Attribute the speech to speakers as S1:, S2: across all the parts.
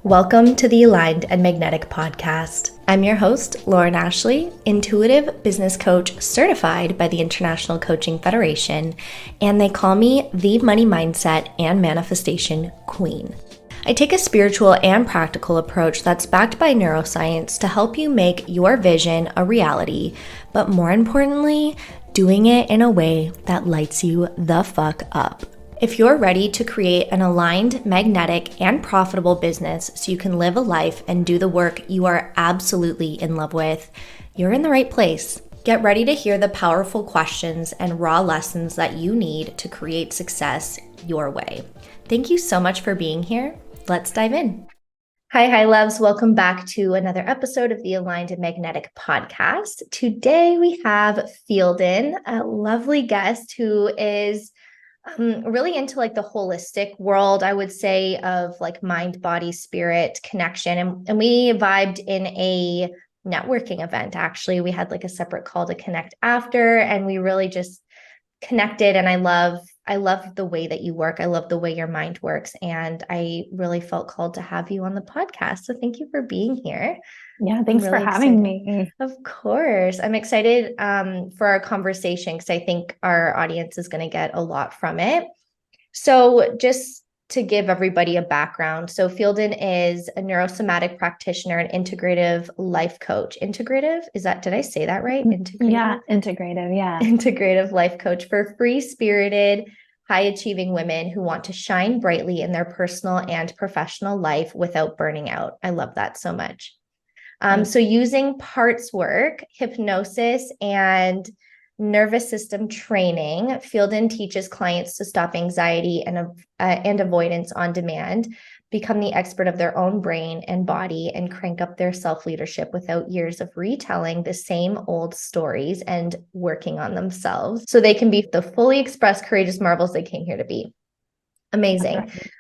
S1: Welcome to the Aligned and Magnetic podcast. I'm your host, Lauren Ashley, intuitive business coach certified by the International Coaching Federation, and they call me the money mindset and manifestation queen. I take a spiritual and practical approach that's backed by neuroscience to help you make your vision a reality, but more importantly, doing it in a way that lights you the fuck up. If you're ready to create an aligned, magnetic, and profitable business so you can live a life and do the work you are absolutely in love with, you're in the right place. Get ready to hear the powerful questions and raw lessons that you need to create success your way. Thank you so much for being here. Let's dive in. Hi, loves. Welcome back to another episode of the Aligned and Magnetic podcast. Today we have Fielden, a lovely guest who is really into like the holistic world, I would say, of like mind, body, spirit connection. And we vibed in a networking event. Actually, we had like a separate call to connect after, and we really just connected. And I love the way that you work. I love the way your mind works. And I really felt called to have you on the podcast. So thank you for being here.
S2: Yeah, thanks for having me.
S1: Of course. I'm excited for our conversation because I think our audience is going to get a lot from it. So just to give everybody a background, so Fielden is a Neuro-Somatic practitioner and integrative life coach. Integrative? Did I say that right?
S2: Integrative? Yeah, integrative. Yeah.
S1: Integrative life coach for free-spirited, high-achieving women who want to shine brightly in their personal and professional life without burning out. I love that so much. So using parts work, hypnosis, and nervous system training, Fielden teaches clients to stop anxiety and avoidance on demand, become the expert of their own brain and body, and crank up their self-leadership without years of retelling the same old stories and working on themselves so they can be the fully expressed, courageous marvels they came here to be. Amazing. Right.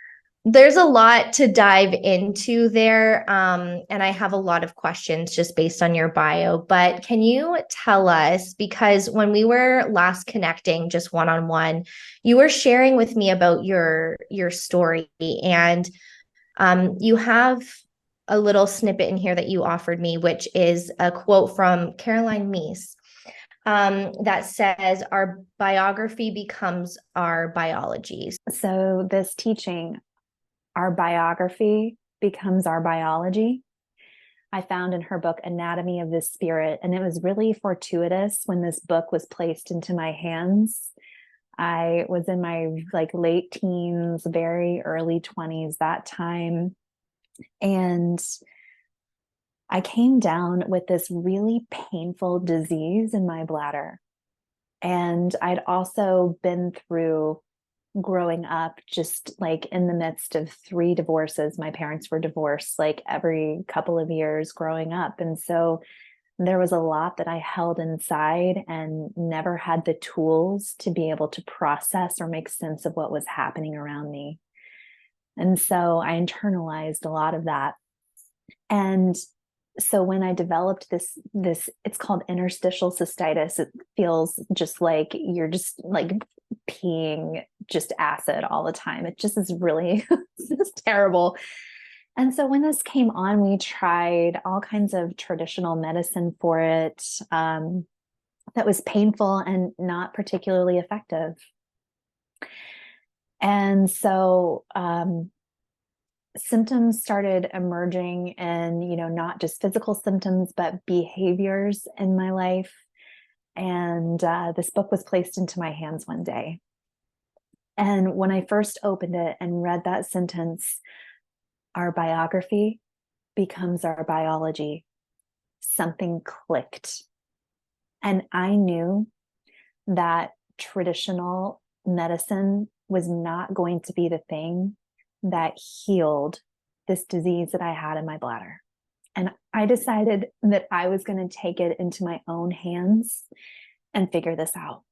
S1: There's a lot to dive into there, and I have a lot of questions just based on your bio, but can you tell us, because when we were last connecting just one-on-one, you were sharing with me about your story, and you have a little snippet in here that you offered me, which is a quote from Caroline Myss that says, "Our biography becomes our biology."
S2: So this teaching, our biography becomes our biology, I found in her book, Anatomy of the Spirit. And it was really fortuitous when this book was placed into my hands. I was in my late teens, very early 20s that time. And I came down with this really painful disease in my bladder. And I'd also been through growing up, just in the midst of 3 divorces. My parents were divorced every couple of years growing up. And so there was a lot that I held inside and never had the tools to be able to process or make sense of what was happening around me. And so I internalized a lot of that. And so when I developed this, it's called interstitial cystitis. It feels just like you're just peeing just acid all the time. It just is really it's terrible. And so when this came on, we tried all kinds of traditional medicine for it that was painful and not particularly effective. And so symptoms started emerging, and not just physical symptoms, but behaviors in my life. And this book was placed into my hands one day. And when I first opened it and read that sentence, our biography becomes our biology, something clicked. And I knew that traditional medicine was not going to be the thing that healed this disease that I had in my bladder. And I decided that I was going to take it into my own hands and figure this out.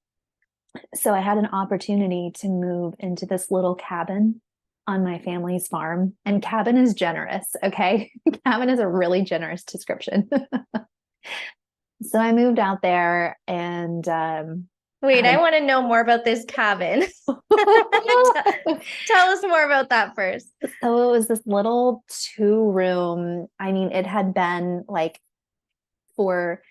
S2: So I had an opportunity to move into this little cabin on my family's farm. And cabin is generous, okay? Cabin is a really generous description. So I moved out there, and
S1: Wait, I want to know more about this cabin. Tell us more about that first.
S2: So it was this little 2-room. I mean, it had been like for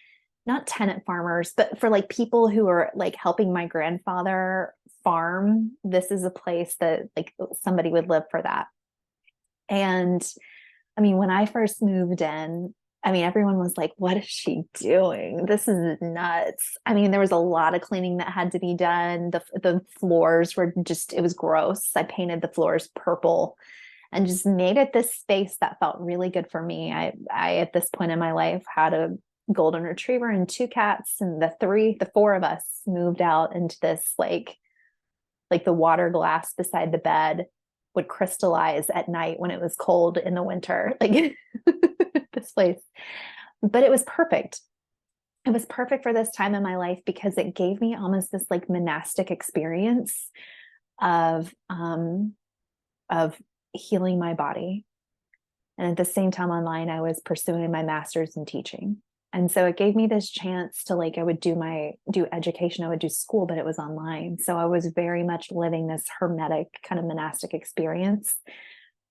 S2: not tenant farmers, but for like people who are like helping my grandfather farm. This is a place that like somebody would live for that. And I mean, when I first moved in, I mean, everyone was like, what is she doing? This is nuts. I mean, there was a lot of cleaning that had to be done. The floors were just, it was gross. I painted the floors purple and just made it this space that felt really good for me. I at this point in my life had a golden retriever and 2 cats, and the 4 of us moved out into this like the water glass beside the bed would crystallize at night when it was cold in the winter, like this place. But it was perfect. It was perfect for this time in my life because it gave me almost this like monastic experience of healing my body. And at the same time online, I was pursuing my master's in teaching. And so it gave me this chance to like, I would do education, I would do school, but it was online. So I was very much living this hermetic kind of monastic experience,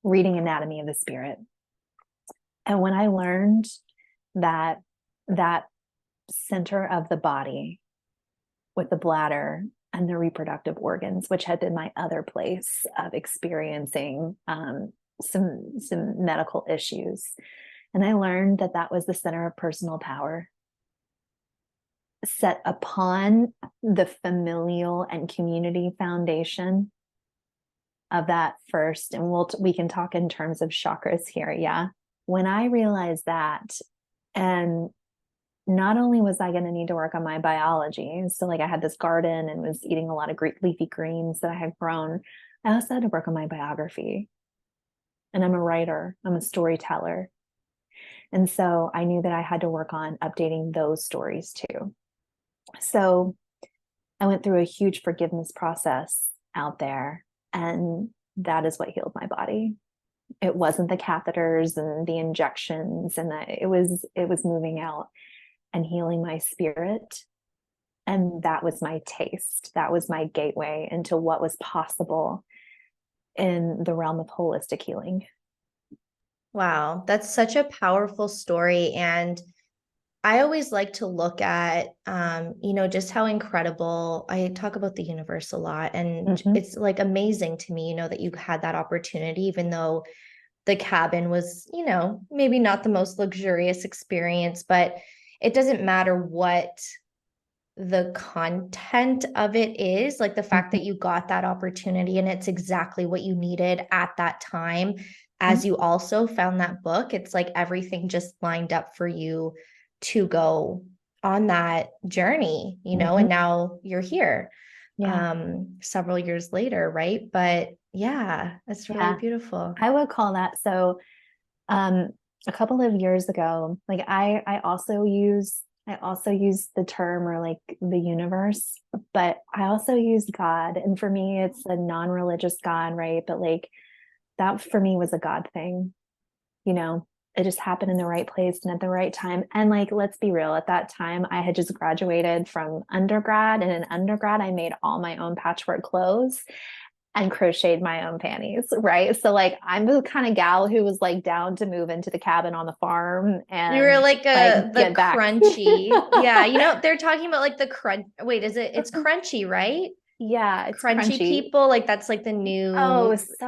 S2: reading Anatomy of the Spirit. And when I learned that center of the body with the bladder and the reproductive organs, which had been my other place of experiencing some medical issues, and I learned that was the center of personal power, set upon the familial and community foundation of that first. And we can talk in terms of chakras here. Yeah. When I realized that, and not only was I going to need to work on my biology, so like I had this garden and was eating a lot of leafy greens that I had grown, I also had to work on my biography. And I'm a writer, I'm a storyteller. And so I knew that I had to work on updating those stories too. So I went through a huge forgiveness process out there, and that is what healed my body. It wasn't the catheters and the injections, and it was moving out and healing my spirit. And that was my taste. That was my gateway into what was possible in the realm of holistic healing.
S1: Wow, that's such a powerful story. And I always like to look at, just how incredible. I talk about the universe a lot, and it's like amazing to me, that you had that opportunity, even though the cabin was, maybe not the most luxurious experience, but it doesn't matter what the content of it is, like the fact that you got that opportunity and it's exactly what you needed at that time. As you also found that book, it's like everything just lined up for you to go on that journey, and now you're here, several years later, right? But yeah, that's really beautiful.
S2: I would call that. So a couple of years ago, like I also use the term, or like the universe, but I also use God. And for me, it's a non-religious God, right? But like that for me was a God thing, it just happened in the right place and at the right time. And like, let's be real, at that time, I had just graduated from undergrad, and in undergrad, I made all my own patchwork clothes and crocheted my own panties, right? So like, I'm the kind of gal who was like down to move into the cabin on the farm, and
S1: you were like the crunchy.
S2: Yeah,
S1: they're talking about like the crunch. Wait, it's crunchy, right?
S2: Yeah, it's
S1: crunchy people, like that's like the new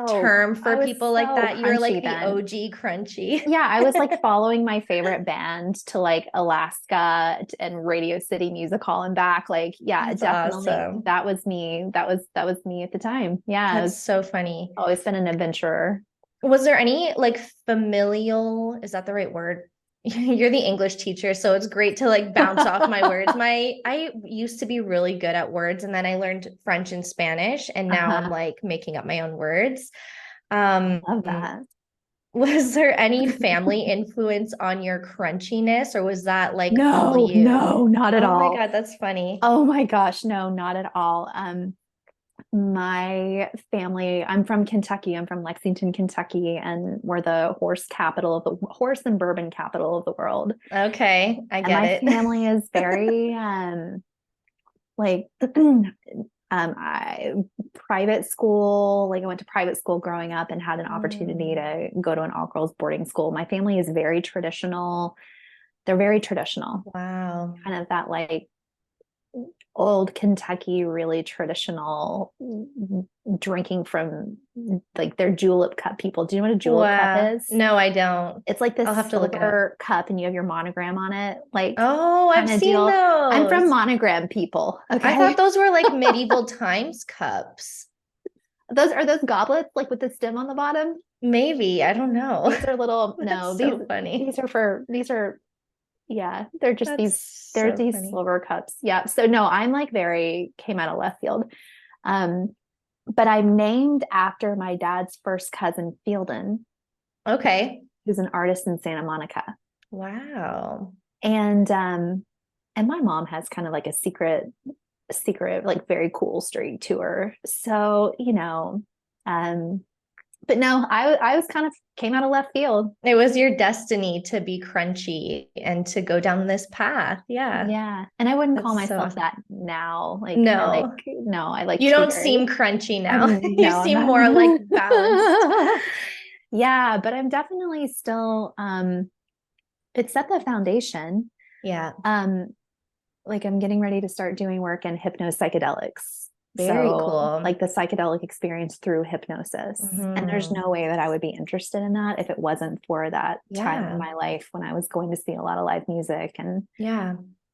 S1: term for people like that. You're like the OG crunchy.
S2: Yeah, I was like following my favorite band to like Alaska and Radio City Music Hall and back. Like, yeah,
S1: That's
S2: definitely.
S1: awesome.
S2: That was me. That was me at the time. Yeah.
S1: That's so funny.
S2: Always been an adventurer.
S1: Was there any like familial, is that the right word? You're the English teacher, so it's great to like bounce off my words. I used to be really good at words, and then I learned French and Spanish, and now I'm like making up my own words.
S2: Love that.
S1: Was there any family influence on your crunchiness, or was that like all
S2: No,
S1: you?
S2: no, not at all.
S1: Oh my God, that's funny.
S2: Oh my gosh, no, not at all. My family, I'm from Kentucky. I'm from Lexington, Kentucky, and we're the horse and bourbon capital of the world.
S1: Okay, I get it.
S2: My family is very like I private school, like I went to private school growing up and had an opportunity to go to an all girls boarding school. My family is very traditional. They're very traditional.
S1: Wow.
S2: Kind of that like old Kentucky, really traditional drinking from like their julep cup people. Do you know what a julep cup is?
S1: No, I don't.
S2: It's like this
S1: I'll have to look it up.
S2: silver cup and you have your monogram on it, like
S1: Oh, I've
S2: kind of
S1: seen
S2: deal. I'm from
S1: those.
S2: monogram people. Okay.
S1: I thought those were like medieval times cups.
S2: Those goblets like with the stem on the bottom?
S1: Maybe. I don't know.
S2: These are little, no,
S1: That's so funny.
S2: these are, yeah, they're just they're
S1: so
S2: these
S1: funny.
S2: silver cups. Yeah. So no, I'm like came out of left field. But I'm named after my dad's first cousin, Fielden.
S1: Okay.
S2: Who's an artist in Santa Monica.
S1: Wow.
S2: And my mom has kind of like a secret, like very cool streak to her. So, but no, I was kind of came out of left field.
S1: It was your destiny to be crunchy and to go down this path. Yeah.
S2: Yeah. And I wouldn't call myself that now. Like,
S1: no,
S2: I like
S1: you don't seem crunchy now. You seem more like balanced.
S2: Yeah. But I'm definitely still, it set the foundation.
S1: Yeah.
S2: Like I'm getting ready to start doing work in hypnopsychedelics.
S1: Very cool.
S2: Like the psychedelic experience through hypnosis. And there's no way that I would be interested in that if it wasn't for that time in my life when I was going to see a lot of live music and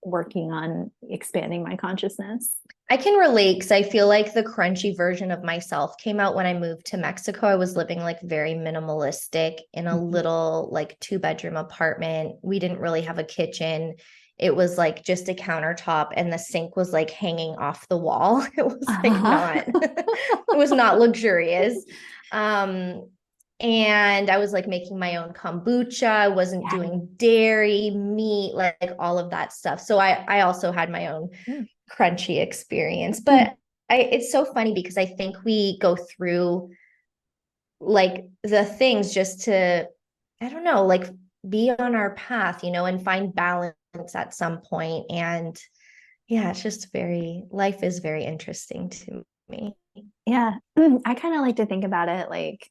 S2: working on expanding my consciousness.
S1: I can relate because I feel like the crunchy version of myself came out when I moved to Mexico. I was living like very minimalistic in a little like 2-bedroom apartment. We didn't really have a kitchen. It was like just a countertop and the sink was like hanging off the wall. It was like it was not luxurious. And I was like making my own kombucha. I wasn't doing dairy, meat, like all of that stuff. So I also had my own crunchy experience. But it's so funny because I think we go through like the things just to, I don't know, like be on our path, and find balance at some point. And yeah, it's just life is very interesting to me.
S2: Yeah. I kind of like to think about it like,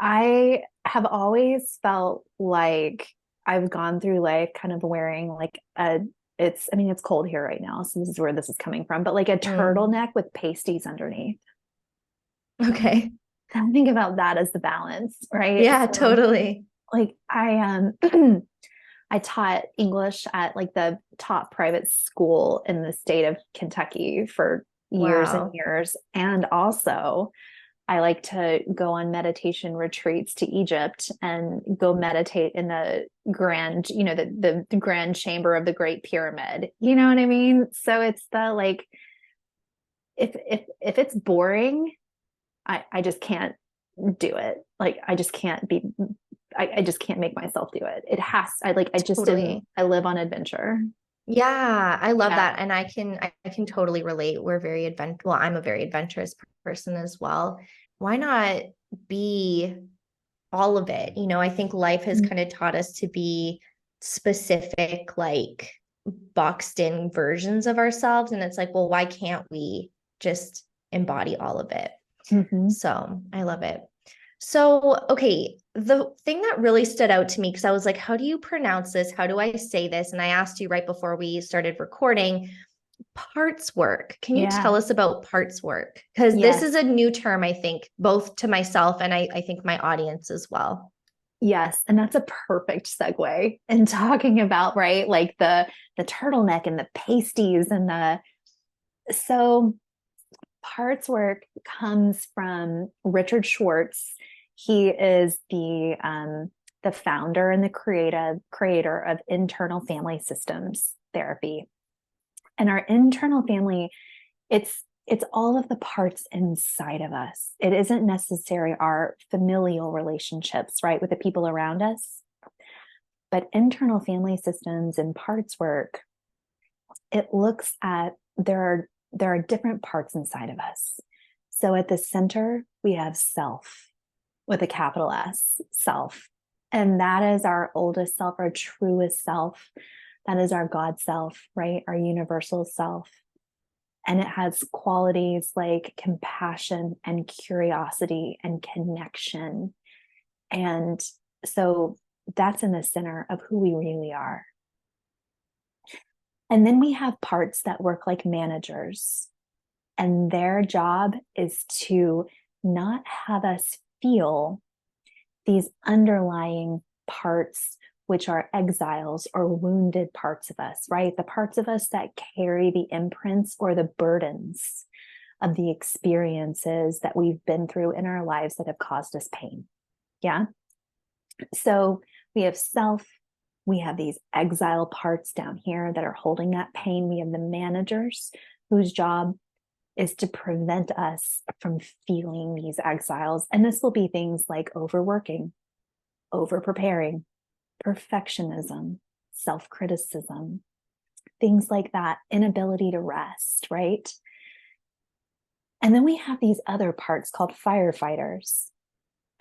S2: I have always felt like I've gone through life kind of wearing like it's cold here right now. So this is where this is coming from, but like a turtleneck with pasties underneath.
S1: Okay.
S2: I think about that as the balance, right?
S1: Yeah, so, totally.
S2: Like I I taught English at like the top private school in the state of Kentucky for years and years. And also I like to go on meditation retreats to Egypt and go meditate in the grand, the grand chamber of the Great Pyramid. You know what I mean? So it's the like, if it's boring, I just can't do it. Like I just can't I just can't make myself do it. I live on adventure.
S1: Yeah, I love that. And I can totally relate. We're very I'm a very adventurous person as well. Why not be all of it? I think life has kind of taught us to be specific, like boxed in versions of ourselves. And it's like, well, why can't we just embody all of it? So I love it. So, okay, the thing that really stood out to me, because I was like, how do you pronounce this? How do I say this? And I asked you right before we started recording, parts work. Can you tell us about parts work? Because this is a new term, I think, both to myself and I think my audience as well.
S2: Yes. And that's a perfect segue in talking about, right? Like the turtleneck and the pasties and so parts work comes from Richard Schwartz. He is the founder and the creator of internal family systems therapy. And our internal family, it's all of the parts inside of us. It isn't necessarily our familial relationships, right, with the people around us. But internal family systems and parts work, it looks at there are different parts inside of us. So at the center, we have self with a capital S, self. And that is our oldest self, our truest self, That is our God self, right? Our universal self. And it has qualities like compassion and curiosity and connection. And so that's in the center of who we really are. And then we have parts that work like managers, and their job is to not have us feel these underlying parts, which are exiles or wounded parts of us, right? The parts of us that carry the imprints or the burdens of the experiences that we've been through in our lives that have caused us pain. Yeah. So we have self, we have these exile parts down here that are holding that pain. We have the managers whose job is to prevent us from feeling these exiles. And this will be things like overworking, over-preparing, perfectionism, self-criticism, things like that, inability to rest, right? And then we have these other parts called firefighters.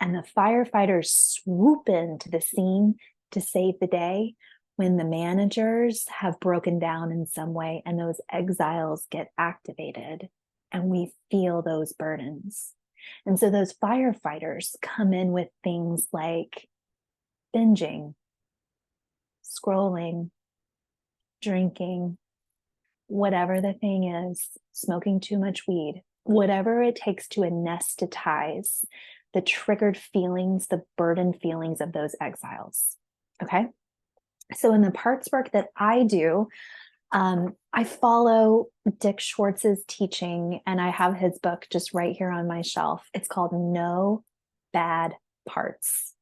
S2: And the firefighters swoop into the scene to save the day when the managers have broken down in some way and those exiles get activated and we feel those burdens. And so those firefighters come in with things like binging, scrolling, drinking, whatever the thing is, smoking too much weed, whatever it takes to anesthetize the triggered feelings, the burden feelings of those exiles. Okay. So in the parts work that I do, I follow Dick Schwartz's teaching, and I have his book just right here on my shelf. It's called No Bad Parts.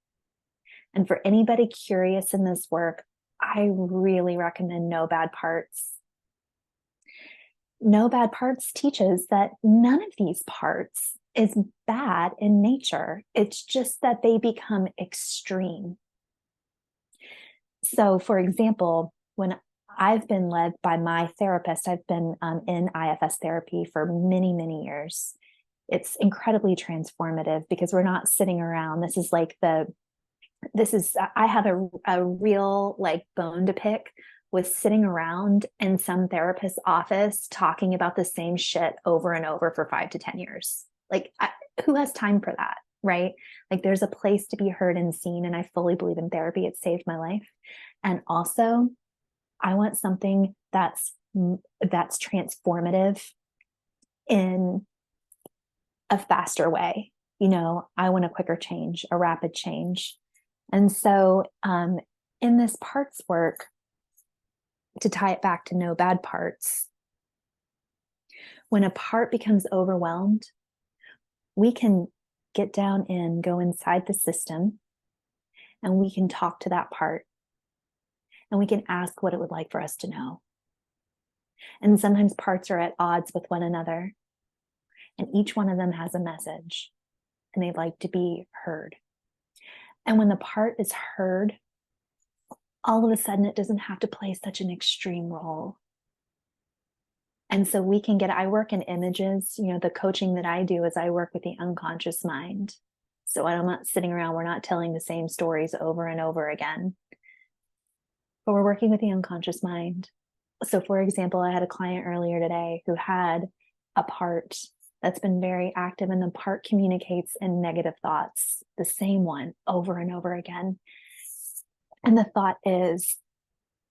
S2: And for anybody curious in this work, I really recommend No Bad Parts. No Bad Parts teaches that none of these parts is bad in nature. It's just that they become extreme. So, for example, when I've been led by my therapist, I've been in IFS therapy for many, many years. It's incredibly transformative because we're not sitting around. I have a real like bone to pick with sitting around in some therapist's office talking about the same shit over and over for 5 to 10 years. Like, who has time for that, right? Like, there's a place to be heard and seen, and I fully believe in therapy. It saved my life. And also, I want something that's transformative in a faster way. You know, I want a quicker change, a rapid change. And so in this parts work, to tie it back to No Bad Parts, when a part becomes overwhelmed, we can get down in, go inside the system, and we can talk to that part. And we can ask what it would like for us to know. And sometimes parts are at odds with one another. And each one of them has a message, and they'd like to be heard. And when the part is heard, all of a sudden it doesn't have to play such an extreme role. And so we can I work in images. You know, the coaching that I do is I work with the unconscious mind. So I'm not sitting around, we're not telling the same stories over and over again. But we're working with the unconscious mind. So for example, I had a client earlier today who had a part that's been very active, and the part communicates in negative thoughts, the same one over and over again. And the thought is,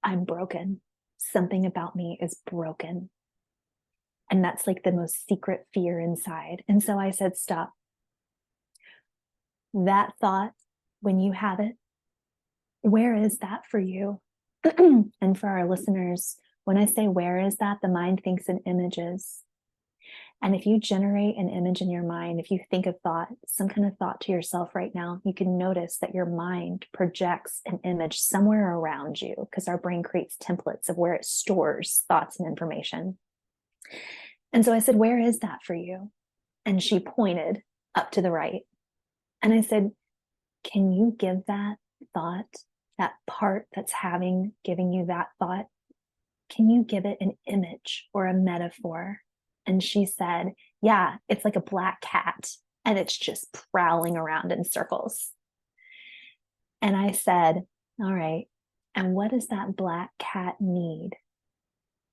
S2: I'm broken. Something about me is broken. And that's like the most secret fear inside. And so I said, stop. That thought, when you have it, where is that for you? And for our listeners, when I say where is that, the mind thinks in images. And if you generate an image in your mind, if you think of thought, some kind of thought to yourself right now, you can notice that your mind projects an image somewhere around you, because our brain creates templates of where it stores thoughts and information. And so I said, where is that for you? And she pointed up to the right. And I said, can you give that thought, that part that's giving you that thought, can you give it an image or a metaphor? And she said, yeah, it's like a black cat, and it's just prowling around in circles. And I said, all right. And what does that black cat need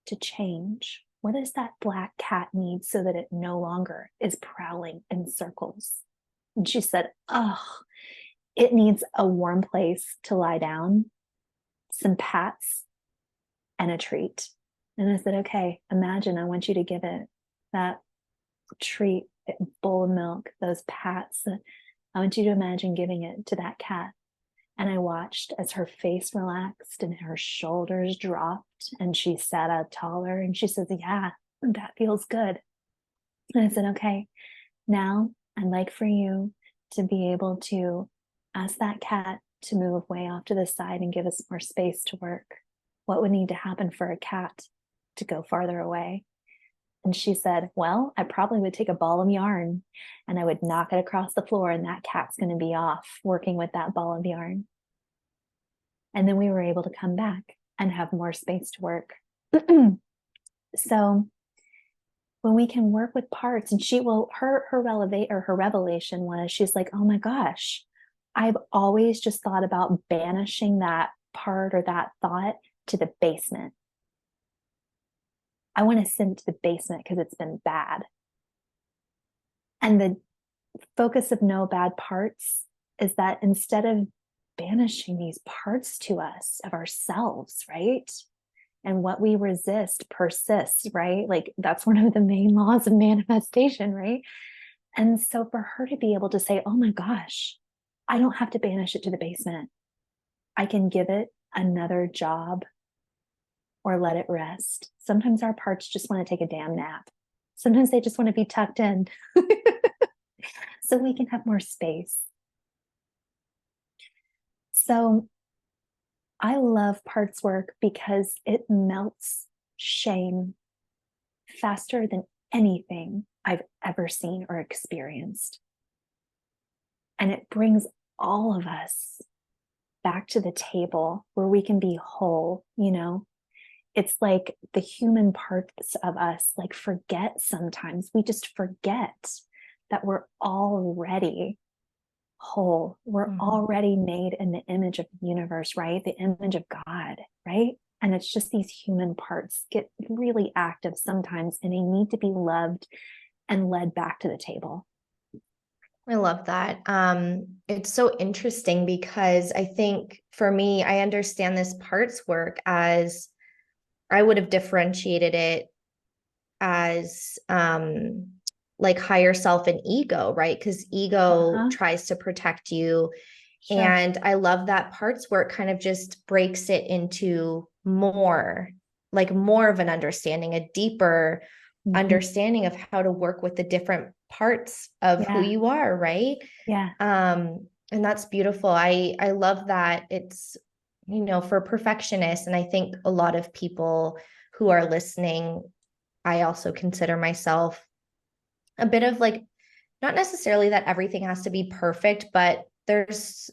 S2: to change? What does that black cat need so that it no longer is prowling in circles? And she said, oh, it needs a warm place to lie down, some pats, and a treat. And I said, okay, imagine, I want you to give it that treat, bowl of milk, those pats. I want you to imagine giving it to that cat. And I watched as her face relaxed and her shoulders dropped and she sat up taller and she says, yeah, that feels good. And I said, okay, now I'd like for you to be able to ask that cat to move way off to the side and give us more space to work. What would need to happen for a cat to go farther away? And she said, well, I probably would take a ball of yarn and I would knock it across the floor and that cat's going to be off working with that ball of yarn. And then we were able to come back and have more space to work. So when we can work with parts, and her revelation was, she's like, oh my gosh, I've always just thought about banishing that part or that thought to the basement. I want to send it to the basement because it's been bad. And the focus of no bad parts is that instead of banishing these parts to us of ourselves, right? And what we resist persists, right? Like that's one of the main laws of manifestation, right? And so for her to be able to say, oh my gosh, I don't have to banish it to the basement. I can give it another job or let it rest. Sometimes our parts just want to take a damn nap. Sometimes they just want to be tucked in so we can have more space. So I love parts work because it melts shame faster than anything I've ever seen or experienced. And it brings all of us back to the table where we can be whole, you know? It's like the human parts of us like forget sometimes. We just forget that we're already whole. We're already made in the image of the universe, right? The image of God, right? And it's just these human parts get really active sometimes and they need to be loved and led back to the table.
S1: I love that. It's so interesting because I think for me, I understand this parts work as I would have differentiated it as like higher self and ego, right? Because ego tries to protect you. Sure. And I love that parts work kind of just breaks it into more of an understanding, a deeper understanding of how to work with the different parts of who you are, right?
S2: Yeah.
S1: And that's beautiful. I love that it's, you know, for perfectionists. And I think a lot of people who are listening, I also consider myself a bit of like, not necessarily that everything has to be perfect, but there's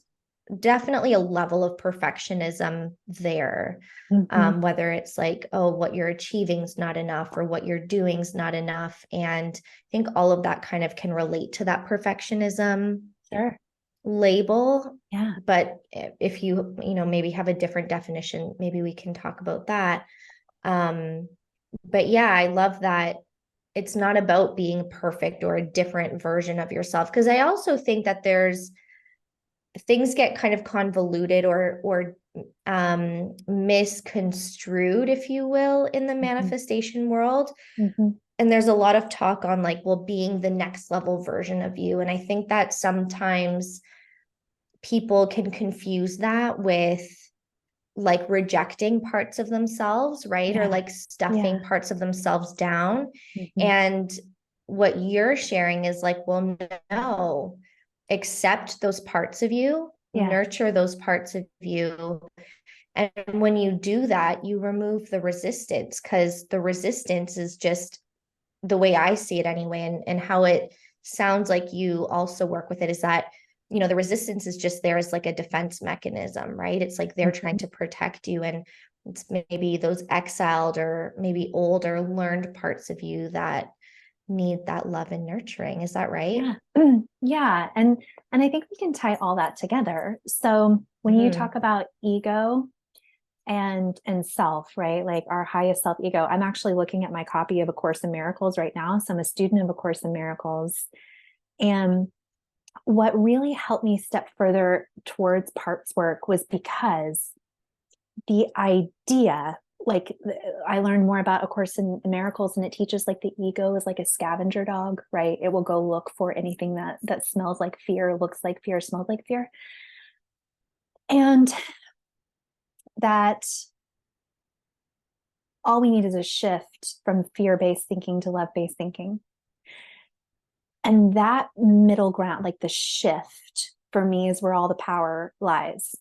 S1: definitely a level of perfectionism there. Whether it's like, oh, what you're achieving is not enough or what you're doing is not enough. And I think all of that kind of can relate to that perfectionism label.
S2: Yeah.
S1: But if you know, maybe have a different definition, maybe we can talk about that. But yeah, I love that it's not about being perfect or a different version of yourself. Because I also think that there's things get kind of convoluted or misconstrued, if you will, in the manifestation world. And there's a lot of talk on like, well, being the next level version of you. And I think that sometimes people can confuse that with like rejecting parts of themselves, right? Or like stuffing parts of themselves down. And what you're sharing is like, well, no, accept those parts of you, nurture those parts of you. And when you do that, you remove the resistance, because the resistance is just the way I see it anyway. And how it sounds like you also work with it is that, you know, the resistance is just there as like a defense mechanism, right? It's like they're trying to protect you. And it's maybe those exiled or maybe old or learned parts of you that need that love and nurturing. Is that right?
S2: Yeah. Yeah. And I think we can tie all that together. So when you talk about ego, and self, right? Like our highest self ego. I'm actually looking at my copy of A Course in Miracles right now. So I'm a student of A Course in Miracles. And what really helped me step further towards parts work was because the idea, like I learned more about A Course in Miracles, and it teaches like the ego is like a scavenger dog, right? It will go look for anything that smells like fear, looks like fear, smells like fear. And that all we need is a shift from fear-based thinking to love-based thinking. And that middle ground, like the shift for me, is where all the power lies.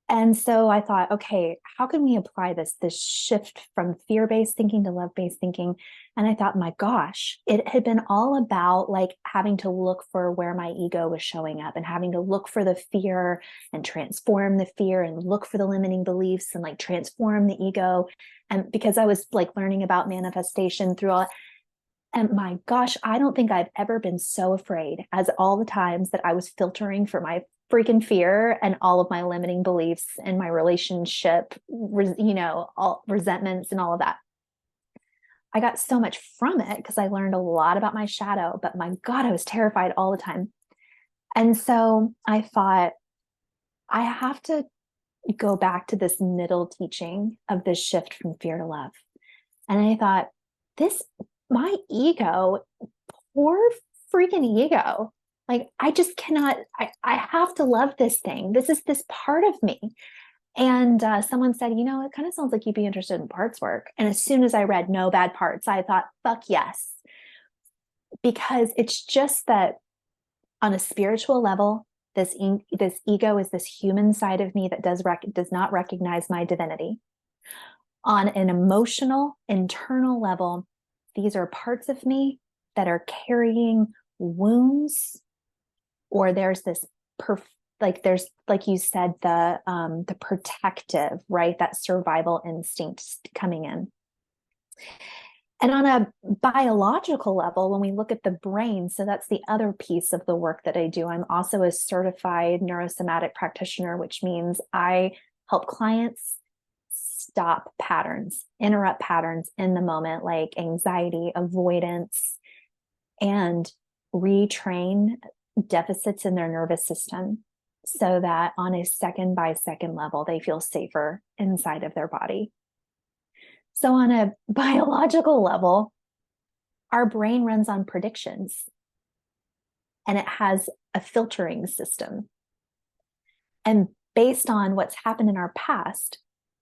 S2: And so I thought, okay, how can we apply this shift from fear-based thinking to love-based thinking? And I thought, my gosh, it had been all about like having to look for where my ego was showing up and having to look for the fear and transform the fear and look for the limiting beliefs and like transform the ego. And because I was like learning about manifestation through all, and my gosh, I don't think I've ever been so afraid as all the times that I was filtering for my freaking fear and all of my limiting beliefs and my relationship, all resentments and all of that. I got so much from it because I learned a lot about my shadow, but my God, I was terrified all the time. And so I thought, I have to go back to this middle teaching of this shift from fear to love. And I thought, my ego, poor freaking ego. Like, I just cannot, I have to love this thing. This is this part of me. And someone said, it kind of sounds like you'd be interested in parts work. And as soon as I read No Bad Parts, I thought, fuck yes. Because it's just that on a spiritual level, this ego is this human side of me that does not recognize my divinity. On an emotional, internal level, these are parts of me that are carrying wounds, or there's this there's, like you said, the protective, right? That survival instinct coming in. And on a biological level, when we look at the brain, so that's the other piece of the work that I do. I'm also a certified Neuro-Somatic practitioner, which means I help clients stop patterns, interrupt patterns in the moment, like anxiety, avoidance, and retrain deficits in their nervous system so that on a second by second level, they feel safer inside of their body. So on a biological level, our brain runs on predictions, and it has a filtering system. And based on what's happened in our past,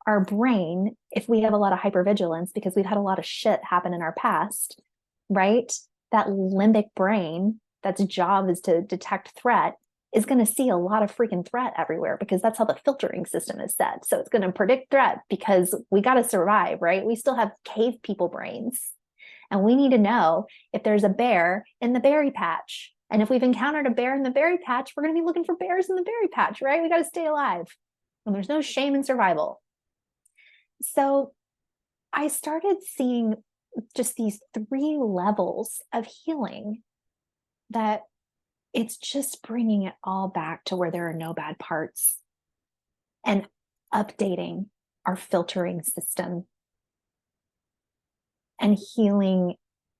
S2: our brain, if we have a lot of hypervigilance because we've had a lot of shit happen in our past, right? That limbic brain, that's job is to detect threat, is going to see a lot of freaking threat everywhere because that's how the filtering system is set. So it's going to predict threat because we got to survive, right? We still have cave people brains, and we need to know if there's a bear in the berry patch. And if we've encountered a bear in the berry patch, we're going to be looking for bears in the berry patch, right? We got to stay alive. And there's no shame in survival. So I started seeing just these 3 levels of healing that it's just bringing it all back to where there are no bad parts and updating our filtering system and healing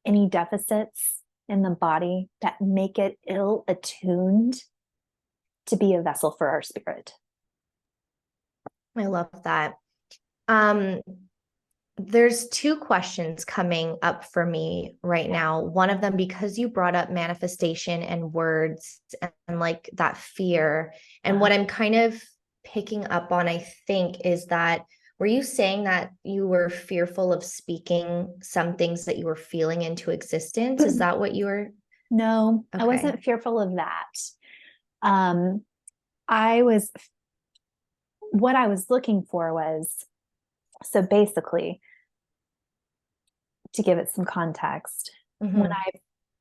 S2: any deficits in the body that make it ill-attuned to be a vessel for our spirit.
S1: I love that. There's 2 questions coming up for me right now. One of them, because you brought up manifestation and words and like that fear. And what I'm kind of picking up on, I think, is that, were you saying that you were fearful of speaking some things that you were feeling into existence? Is that what you were?
S2: No, okay. I wasn't fearful of that. What I was looking for was, so basically, to give it some context, when I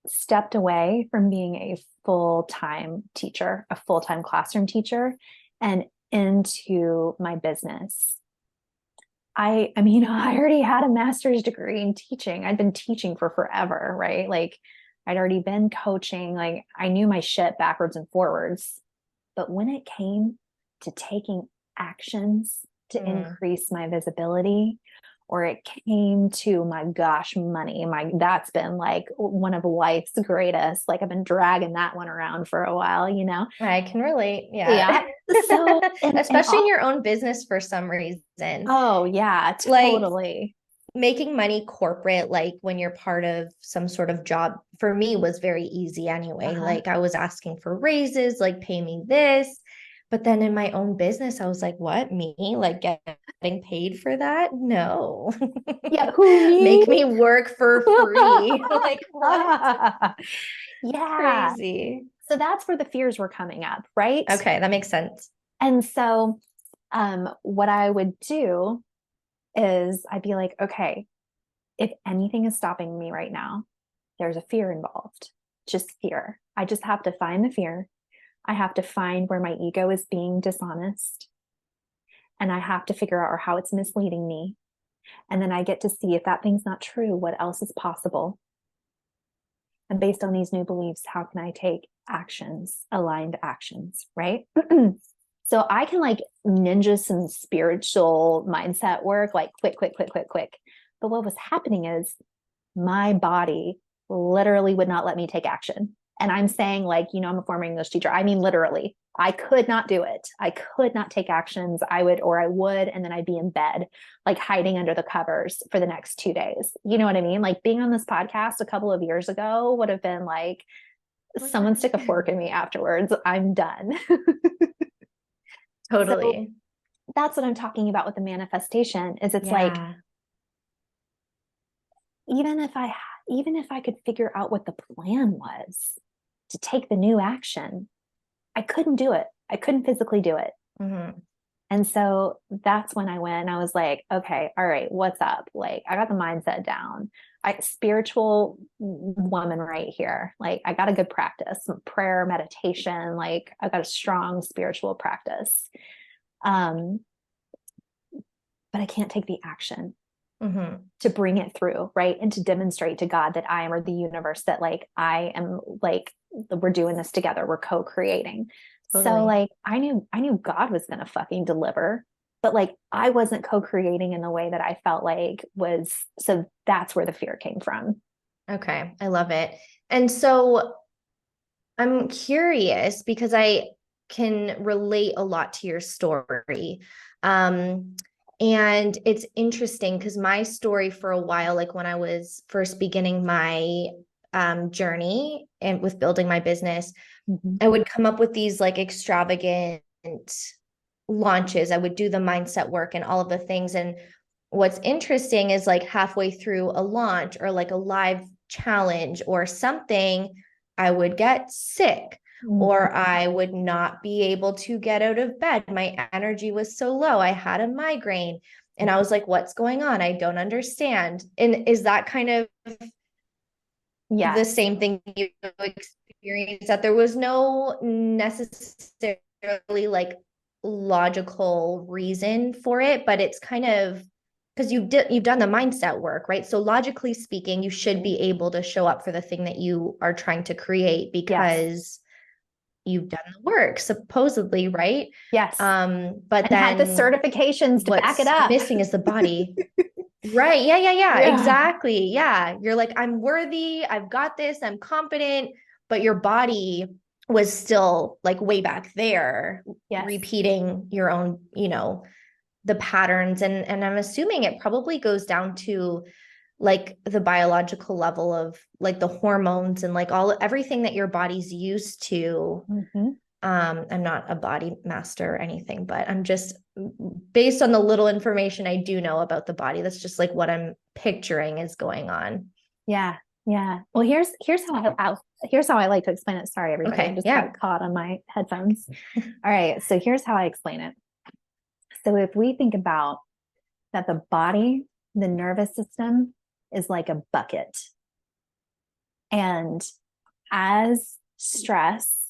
S2: stepped away from being a full-time teacher, a full-time classroom teacher, and into my business, I already had a master's degree in teaching. I'd been teaching for forever, right? Like, I'd already been coaching. Like, I knew my shit backwards and forwards. But when it came to taking actions to increase my visibility, or it came to, my gosh, money. That's been like one of life's greatest, like I've been dragging that one around for a while, you know?
S1: I can relate.
S2: Yeah. So,
S1: especially in your own business for some reason.
S2: Oh yeah, totally.
S1: Like making money corporate, like when you're part of some sort of job, for me was very easy anyway. Like I was asking for raises, like pay me this. But then in my own business, I was like, what, me? Like getting paid for that? No.
S2: Yeah, who, me?
S1: Make me work for free. Like what?
S2: Yeah.
S1: Crazy.
S2: So that's where the fears were coming up, right?
S1: Okay, that makes sense.
S2: And so what I would do is I'd be like, okay, if anything is stopping me right now, there's a fear involved, just fear. I just have to find the fear. I have to find where my ego is being dishonest. And I have to figure out how it's misleading me. And then I get to see if that thing's not true, what else is possible. And based on these new beliefs, how can I take actions, aligned actions, right? So I can like ninja some spiritual mindset work, like quick. But what was happening is my body literally would not let me take action. And I'm saying, like, you know, I'm a former English teacher. I mean, literally, I could not do it. I could not take actions. I would, and then I'd be in bed, like hiding under the covers for the next 2 days. You know what I mean? Like being on this podcast a couple of years ago would have been like, someone stick a fork in me afterwards. I'm done.
S1: Totally.
S2: So that's what I'm talking about with the manifestation, is it's like, even if I could figure out what the plan was to take the new action, I couldn't do it. I couldn't physically do it. And so that's when I went and I was like, okay, all right, what's up? Like, I got the mindset down. Spiritual woman right here. Like, I got a good practice, some prayer, meditation. Like, I got a strong spiritual practice. But I can't take the action to bring it through, right? And to demonstrate to God that I am, or the universe, that like I am, like we're doing this together, we're co-creating. Totally. So like I knew God was gonna fucking deliver, but like I wasn't co-creating in the way that I felt like was. So that's where the fear came from. Okay,
S1: I love it. And so I'm curious because I can relate a lot to your story. And it's interesting because my story for a while, like when I was first beginning my journey and with building my business, I would come up with these like extravagant launches. I would do the mindset work and all of the things. And what's interesting is like halfway through a launch or like a live challenge or something, I would get sick. Or I would not be able to get out of bed. My energy was so low. I had a migraine and I was like, what's going on? I don't understand. And is that kind of the same thing you experienced, that there was no necessarily like logical reason for it, but it's kind of because you've done the mindset work, right? So logically speaking, you should be able to show up for the thing that you are trying to create because you've done the work, supposedly, right?
S2: Yes.
S1: But
S2: and
S1: then
S2: have the certifications to back it up.
S1: What's missing is the body. Right. Yeah. Exactly. Yeah. You're like, I'm worthy. I've got this. I'm confident. But your body was still like way back there, repeating your own, you know, the patterns. And I'm assuming it probably goes down to like the biological level of like the hormones and like everything that your body's used to. I'm not a body master or anything, but I'm just based on the little information I do know about the body. That's just like what I'm picturing is going on.
S2: Yeah. Well, here's how I like to explain it. Sorry, everybody. I just got caught on my headphones. All right. So here's how I explain it. So if we think about that, the body, the nervous system is like a bucket. And as stress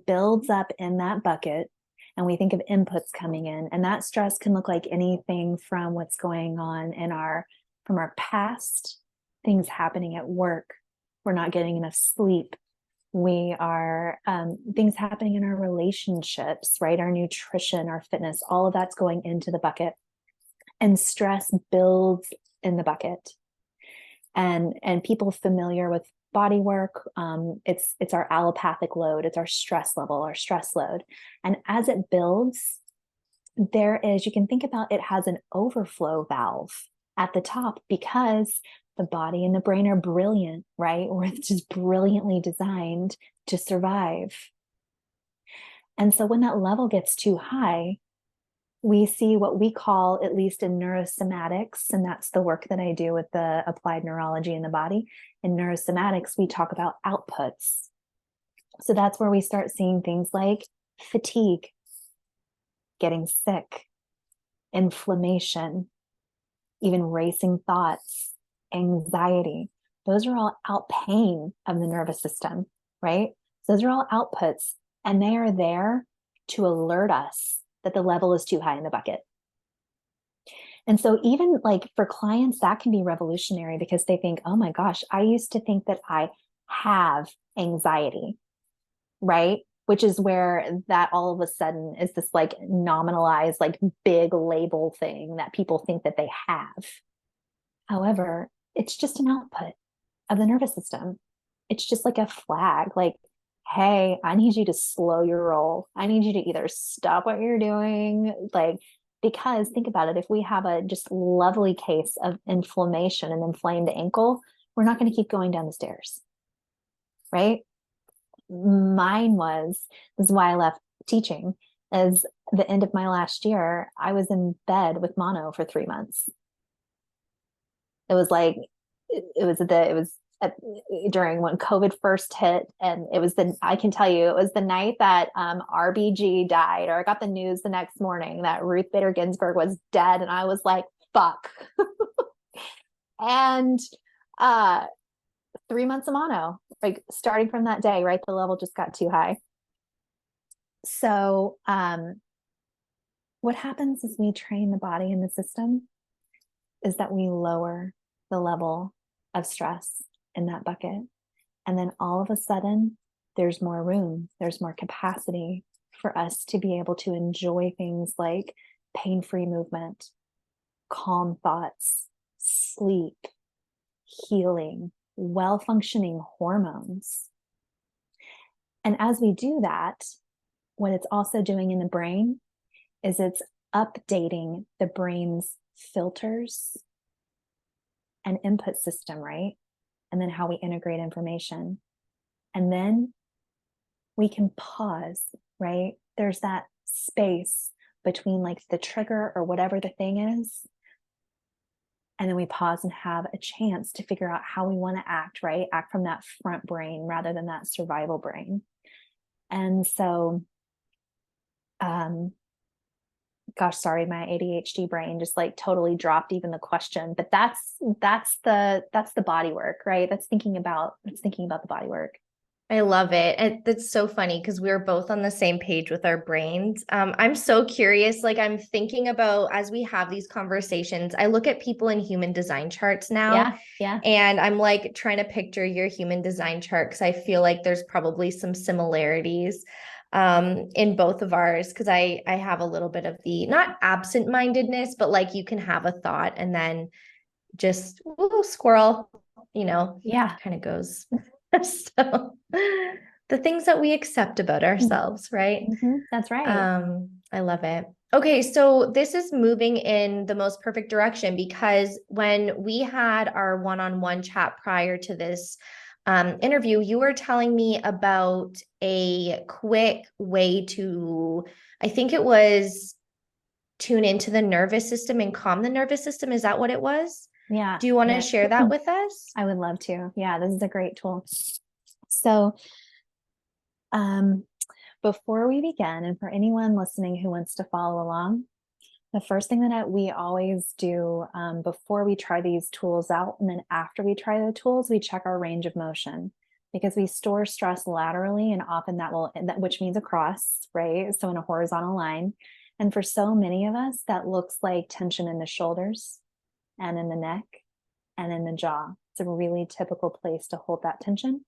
S2: builds up in that bucket, and we think of inputs coming in, and that stress can look like anything from what's going on from our past, things happening at work, we're not getting enough sleep, We are things happening in our relationships, right? Our nutrition, our fitness, all of that's going into the bucket. And stress builds in the bucket. And people familiar with body work, it's our allopathic load, it's our stress level, our stress load. And as it builds, you can think about it has an overflow valve at the top, because the body and the brain are brilliant, right? Or it's just brilliantly designed to survive. And so when that level gets too high, we see what we call, at least in neurosomatics, and that's the work that I do with the applied neurology in the body. In neurosomatics, we talk about outputs. So that's where we start seeing things like fatigue, getting sick, inflammation, even racing thoughts, anxiety. Those are all out pain of the nervous system, right? So those are all outputs, and they are there to alert us that the level is too high in the bucket. And so even like for clients, that can be revolutionary, because they think, oh my gosh, I used to think that I have anxiety, right? Which is where that all of a sudden is this like nominalized, like big label thing that people think that they have. However, it's just an output of the nervous system. It's just like a flag, like, hey, I need you to slow your roll. I need you to either stop what you're doing, like, because think about it, if we have a just lovely case of inflammation, an inflamed ankle, we're not going to keep going down the stairs, right? This is why I left teaching, is the end of my last year, I was in bed with mono for 3 months. It was like, during when COVID first hit, and I can tell you, it was the night that RBG died, or I got the news the next morning that Ruth Bader Ginsburg was dead, and I was like, fuck. And 3 months of mono, like starting from that day, right? The level just got too high. So what happens as we train the body and the system is that we lower the level of stress in that bucket. And then all of a sudden, there's more room, there's more capacity for us to be able to enjoy things like pain-free movement, calm thoughts, sleep, healing, well-functioning hormones. And as we do that, what it's also doing in the brain is it's updating the brain's filters and input system, right? And then how we integrate information. And then we can pause, right? There's that space between like the trigger or whatever the thing is. And then we pause and have a chance to figure out how we want to act, right? Act from that front brain rather than that survival brain. And so, gosh, sorry, my ADHD brain just like totally dropped even the question, but that's the body work, right? That's thinking about the body work.
S1: I love it. And that's so funny because we were both on the same page with our brains. I'm so curious. Like, I'm thinking about, as we have these conversations, I look at people in human design charts now.
S2: Yeah.
S1: And I'm like trying to picture your human design chart, because I feel like there's probably some similarities in both of ours, because I have a little bit of the, not absent-mindedness, but like you can have a thought and then just squirrel, kind of goes. So the things that we accept about ourselves, right?
S2: Mm-hmm. That's right.
S1: I love it. Okay, so this is moving in the most perfect direction, because when we had our one-on-one chat prior to this interview, you were telling me about a quick way to, I think it was, tune into the nervous system and calm the nervous system. Is that what it was?
S2: Yeah.
S1: Do you want to share that with us?
S2: I would love to. Yeah, this is a great tool. So, before we begin, and for anyone listening who wants to follow along, the first thing that we always do before we try these tools out, and then after we try the tools, we check our range of motion, because we store stress laterally, and often which means across, right? So in a horizontal line. And for so many of us, that looks like tension in the shoulders and in the neck and in the jaw. It's a really typical place to hold that tension.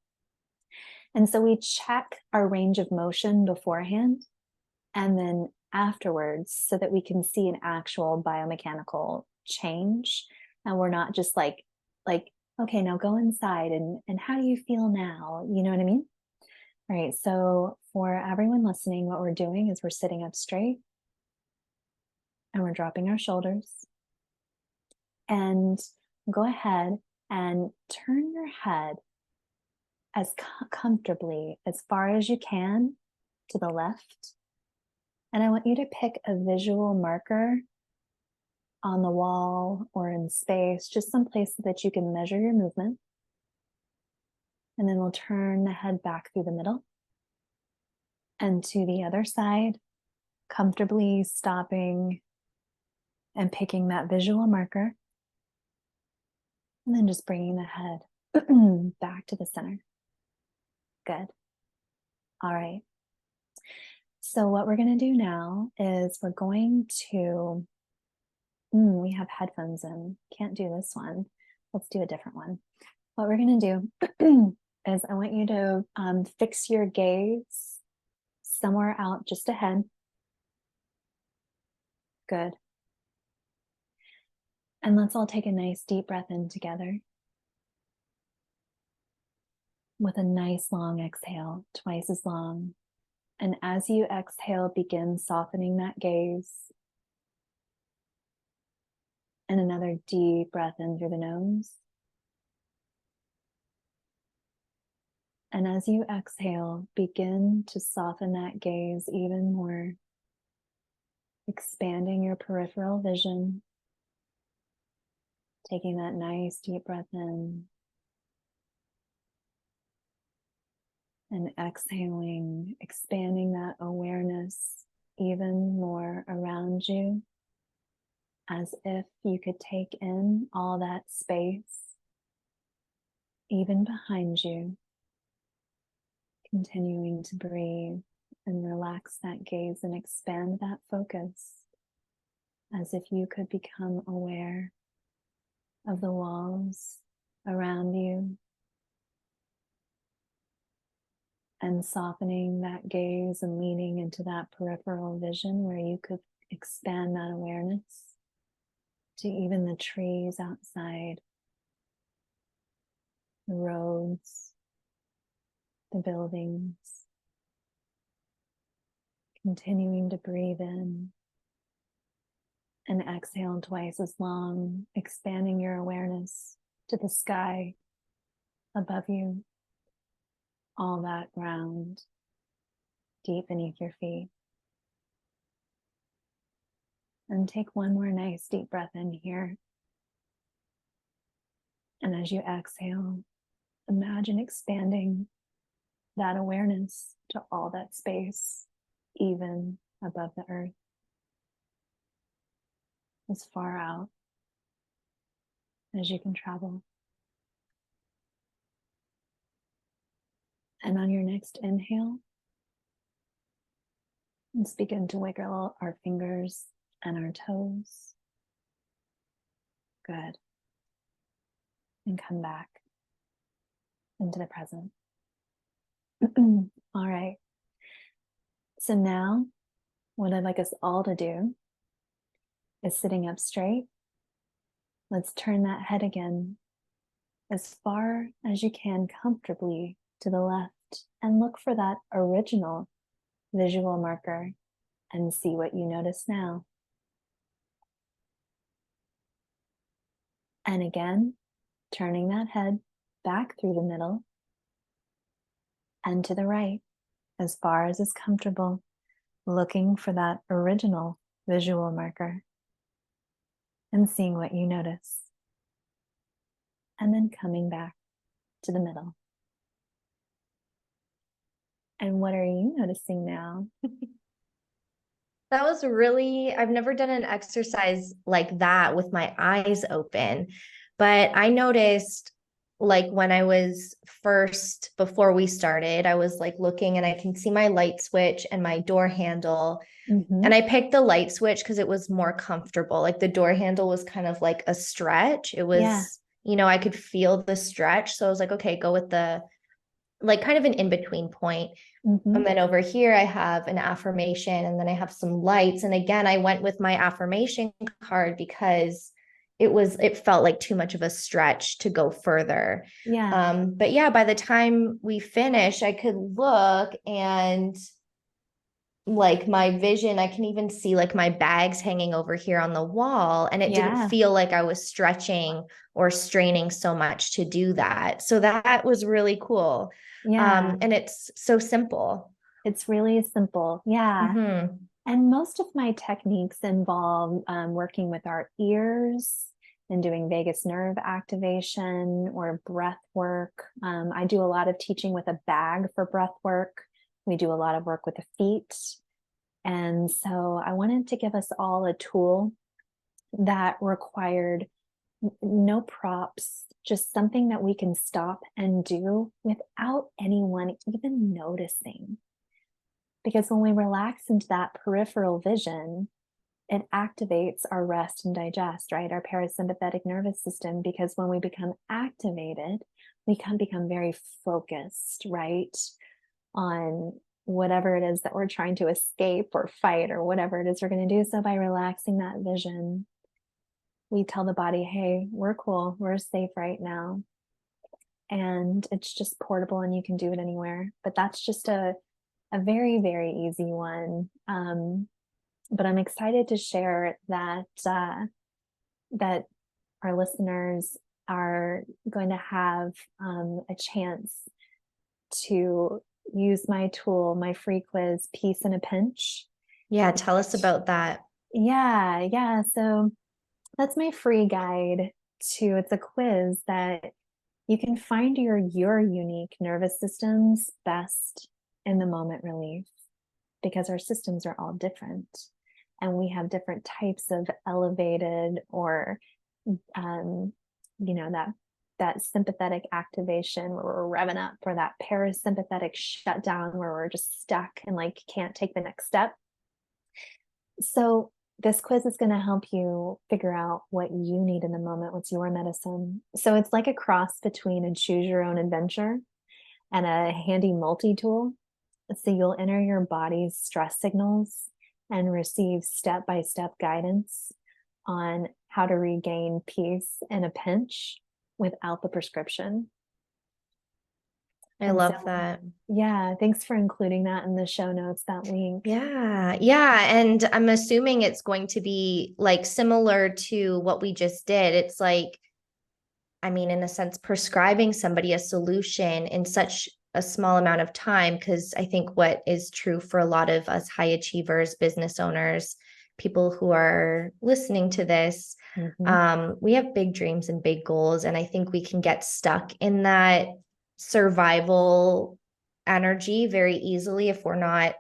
S2: And so we check our range of motion beforehand and then afterwards so that we can see an actual biomechanical change. And we're not just like, okay, now go inside and how do you feel now? You know what I mean? All right. So for everyone listening, what we're doing is we're sitting up straight and we're dropping our shoulders. And go ahead and turn your head as comfortably as far as you can to the left. And I want you to pick a visual marker on the wall or in space, just someplace that you can measure your movement. And then we'll turn the head back through the middle and to the other side, comfortably stopping and picking that visual marker. And then just bringing the head back to the center. Good. All right. So what we're going to do now is we're going to, we have headphones in. Can't do this one. Let's do a different one. What we're going to do is I want you to fix your gaze somewhere out just ahead. Good. And let's all take a nice deep breath in together with a nice long exhale, twice as long. And as you exhale, begin softening that gaze. And another deep breath in through the nose. And as you exhale, begin to soften that gaze even more, expanding your peripheral vision, taking that nice deep breath in, and exhaling, expanding that awareness even more around you, as if you could take in all that space, even behind you. Continuing to breathe and relax that gaze and expand that focus as if you could become aware of the walls around you and softening that gaze and leaning into that peripheral vision where you could expand that awareness to even the trees outside, the roads, the buildings, continuing to breathe in and exhale twice as long, expanding your awareness to the sky above you, all that ground deep beneath your feet. And take one more nice deep breath in here. And as you exhale, imagine expanding that awareness to all that space, even above the earth, as far out as you can travel. And on your next inhale, let's begin to wiggle our fingers and our toes. Good. And come back into the present. All right. So now what I'd like us all to do is sitting up straight. Let's turn that head again as far as you can comfortably to the left and look for that original visual marker and see what you notice now. And again, turning that head back through the middle and to the right as far as is comfortable, looking for that original visual marker and seeing what you notice. And then coming back to the middle. And what are you noticing now?
S1: That was really, I've never done an exercise like that with my eyes open, but I noticed like when I was first, before we started, I was like looking and I can see my light switch and my door handle. And I picked the light switch because it was more comfortable. Like the door handle was kind of like a stretch. It was, I could feel the stretch. So I was like, okay, go with the like kind of an in-between point.
S2: Mm-hmm.
S1: And then over here, I have an affirmation, and then I have some lights. And again, I went with my affirmation card because it felt like too much of a stretch to go further.
S2: Yeah.
S1: But yeah, by the time we finish, I could look and like my vision, I can even see like my bags hanging over here on the wall, and it didn't
S2: Yeah.
S1: feel like I was stretching or straining so much to do that. So that was really cool.
S2: Yeah.
S1: And it's so simple.
S2: It's really simple. Yeah.
S1: Mm-hmm.
S2: And most of my techniques involve working with our ears and doing vagus nerve activation or breath work. I do a lot of teaching with a bag for breath work. We do a lot of work with the feet. And so I wanted to give us all a tool that required no props, just something that we can stop and do without anyone even noticing. Because when we relax into that peripheral vision, it activates our rest and digest, right? Our parasympathetic nervous system. Because when we become activated, we can become very focused, right? On whatever it is that we're trying to escape or fight or whatever it is we're going to do. So by relaxing that vision, we tell the body, hey, we're cool, we're safe right now. And it's just portable and you can do it anywhere. But that's just a very, very easy one. But I'm excited to share that that our listeners are going to have a chance to use my tool, my free quiz, Peace in a Pinch.
S1: Yeah, tell us about that.
S2: Yeah. So that's my free guide to, it's a quiz that you can find your unique nervous system's best in the moment relief, because our systems are all different and we have different types of elevated or that sympathetic activation where we're revving up, for that parasympathetic shutdown where we're just stuck and like can't take the next step. So this quiz is going to help you figure out what you need in the moment, what's your medicine. So it's like a cross between a choose your own adventure and a handy multi-tool. So you'll enter your body's stress signals and receive step-by-step guidance on how to regain peace in a pinch without the prescription.
S1: I love that.
S2: Yeah, thanks for including that in the show notes, that link.
S1: Yeah. And I'm assuming it's going to be like similar to what we just did. It's like, I mean, in a sense, prescribing somebody a solution in such a small amount of time. Because I think what is true for a lot of us high achievers, business owners, people who are listening to this, we have big dreams and big goals. And I think we can get stuck in that survival energy very easily if we're not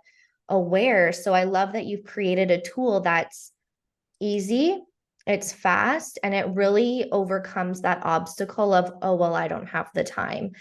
S1: aware. So I love that you've created a tool that's easy, it's fast, and it really overcomes that obstacle of, oh, well, I don't have the time.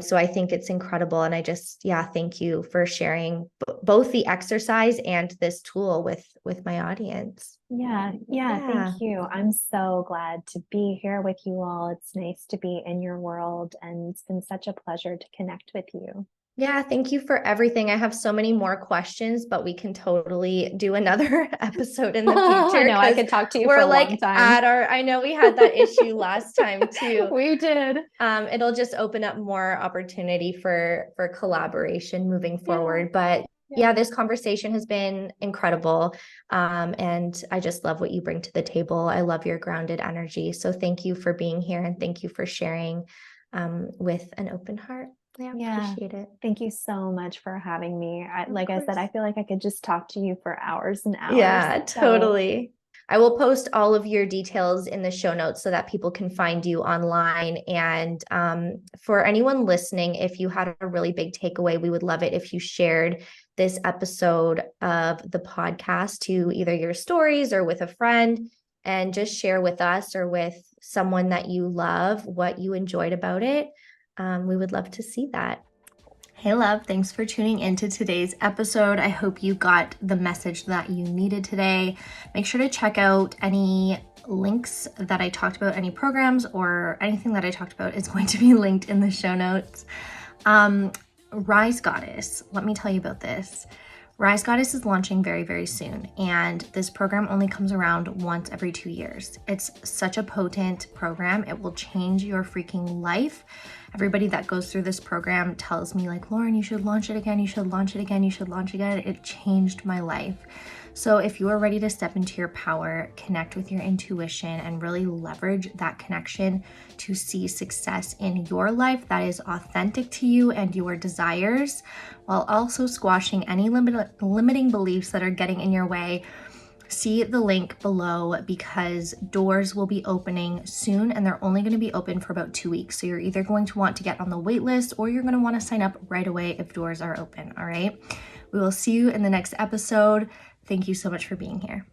S1: So I think it's incredible. And I just, thank you for sharing both the exercise and this tool with my audience.
S2: Yeah, thank you. I'm so glad to be here with you all. It's nice to be in your world, and it's been such a pleasure to connect with you.
S1: Yeah, thank you for everything. I have so many more questions, but we can totally do another episode in the future.
S2: I know, I could talk to you for a long time.
S1: I know we had that issue last time too.
S2: We did.
S1: It'll just open up more opportunity for collaboration moving forward. But yeah, this conversation has been incredible. And I just love what you bring to the table. I love your grounded energy. So thank you for being here, and thank you for sharing with an open heart. Yeah, appreciate it.
S2: Thank you so much for having me. Like I said, I feel like I could just talk to you for hours and hours.
S1: Yeah, totally. I will post all of your details in the show notes so that people can find you online. And for anyone listening, if you had a really big takeaway, we would love it if you shared this episode of the podcast to either your stories or with a friend, and just share with us or with someone that you love what you enjoyed about it. We would love to see that. Hey love, thanks for tuning into today's episode. I hope you got the message that you needed today. Make sure to check out any links that I talked about, any programs or anything that I talked about is going to be linked in the show notes. Rise Goddess, let me tell you about this. Rise Goddess is launching very, very soon, and this program only comes around once every 2 years. It's such a potent program. It will change your freaking life. Everybody that goes through this program tells me like, Lauren, you should launch it again. You should launch it again. You should launch again. It changed my life. So if you are ready to step into your power, connect with your intuition, and really leverage that connection to see success in your life that is authentic to you and your desires, while also squashing any limiting beliefs that are getting in your way, see the link below, because doors will be opening soon and they're only going to be open for about 2 weeks. So you're either going to want to get on the wait list or you're going to want to sign up right away if doors are open. All right. We will see you in the next episode. Thank you so much for being here.